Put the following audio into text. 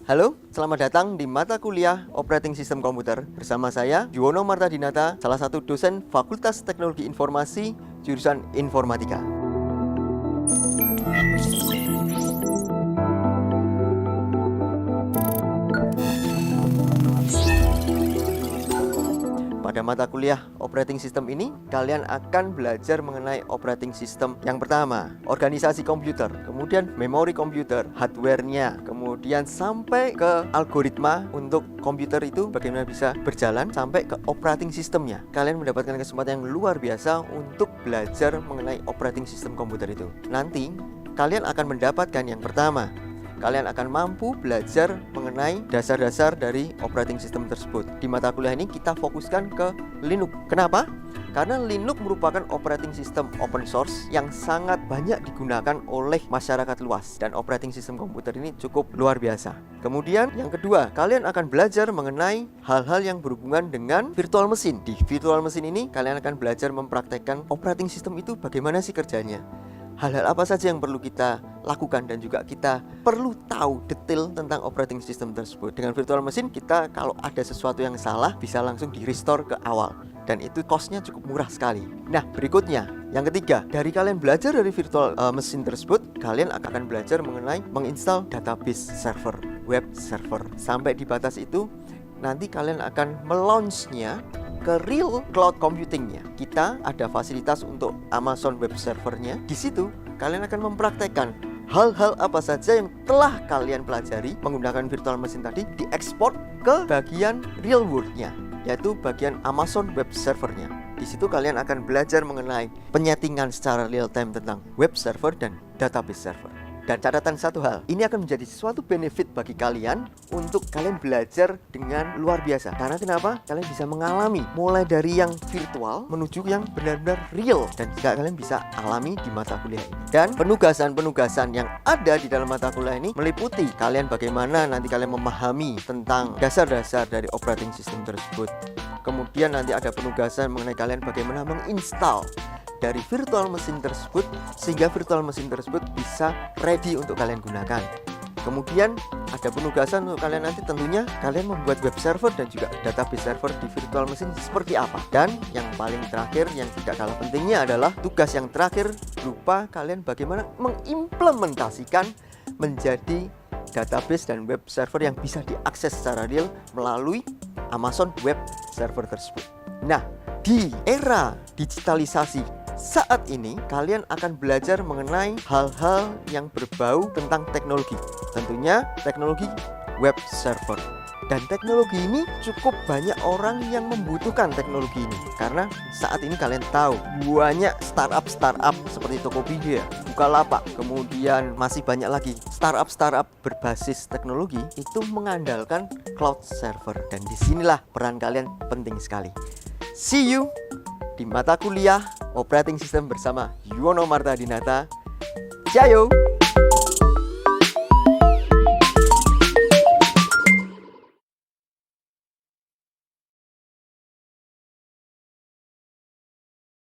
Halo, selamat datang di mata kuliah Operating System Komputer bersama saya, Yuwono Martadinata, salah satu dosen Fakultas Teknologi Informasi, jurusan Informatika. Pada mata kuliah operating system ini, kalian akan belajar mengenai operating system yang pertama, organisasi komputer, kemudian memori komputer, hardware-nya, kemudian sampai ke algoritma untuk komputer itu bagaimana bisa berjalan, sampai ke operating system-nya. Kalian mendapatkan kesempatan yang luar biasa untuk belajar mengenai operating system komputer itu. Nanti, kalian akan mendapatkan yang pertama, kalian akan mampu belajar mengenai dasar-dasar dari operating system tersebut. Di mata kuliah ini kita fokuskan ke Linux. Kenapa? Karena Linux merupakan operating system open source yang sangat banyak digunakan oleh masyarakat luas. Dan operating system komputer ini cukup luar biasa. Kemudian yang kedua, kalian akan belajar mengenai hal-hal yang berhubungan dengan virtual machine. Di virtual machine ini, kalian akan belajar mempraktekkan operating system itu bagaimana sih kerjanya. Hal-hal apa saja yang perlu kita lakukan dan juga kita perlu tahu detail tentang operating system tersebut. Dengan virtual machine kita kalau ada sesuatu yang salah bisa langsung di restore ke awal, dan itu cost-nya cukup murah sekali. Nah, berikutnya yang ketiga, dari kalian belajar dari virtual machine tersebut, kalian akan belajar mengenai menginstal database server, web server. Sampai di batas itu nanti kalian akan melaunchnya ke real cloud computingnya. Kita ada fasilitas untuk Amazon Web Servernya. Di situ kalian akan mempraktekkan hal-hal apa saja yang telah kalian pelajari menggunakan virtual machine tadi, diekspor ke bagian real world-nya, yaitu bagian Amazon Web Servernya. Di situ kalian akan belajar mengenai penyetingan secara real time tentang web server dan database server. Dan catatan satu hal, ini akan menjadi suatu benefit bagi kalian untuk kalian belajar dengan luar biasa. Karena kenapa? Kalian bisa mengalami mulai dari yang virtual menuju yang benar-benar real, dan juga kalian bisa alami di mata kuliah ini. Dan penugasan-penugasan yang ada di dalam mata kuliah ini meliputi kalian bagaimana nanti kalian memahami tentang dasar-dasar dari operating system tersebut. Kemudian nanti ada penugasan mengenai kalian bagaimana menginstal dari virtual machine tersebut sehingga virtual machine tersebut bisa ready untuk kalian gunakan. Kemudian ada penugasan untuk kalian nanti tentunya kalian membuat web server dan juga database server di virtual machine seperti apa. Dan yang paling terakhir yang tidak kalah pentingnya adalah tugas yang terakhir berupa kalian bagaimana mengimplementasikan menjadi database dan web server yang bisa diakses secara real melalui Amazon Web Server tersebut. Nah, di era digitalisasi saat ini kalian akan belajar mengenai hal-hal yang berbau tentang teknologi. Tentunya teknologi web server. Dan teknologi ini cukup banyak orang yang membutuhkan teknologi ini. Karena saat ini kalian tahu banyak startup seperti Tokopedia, Bukalapak, kemudian masih banyak lagi startup berbasis teknologi itu mengandalkan cloud server. Dan disinilah peran kalian penting sekali. See you di mata kuliah Operating System bersama Yuwono Martadinata. Jayo!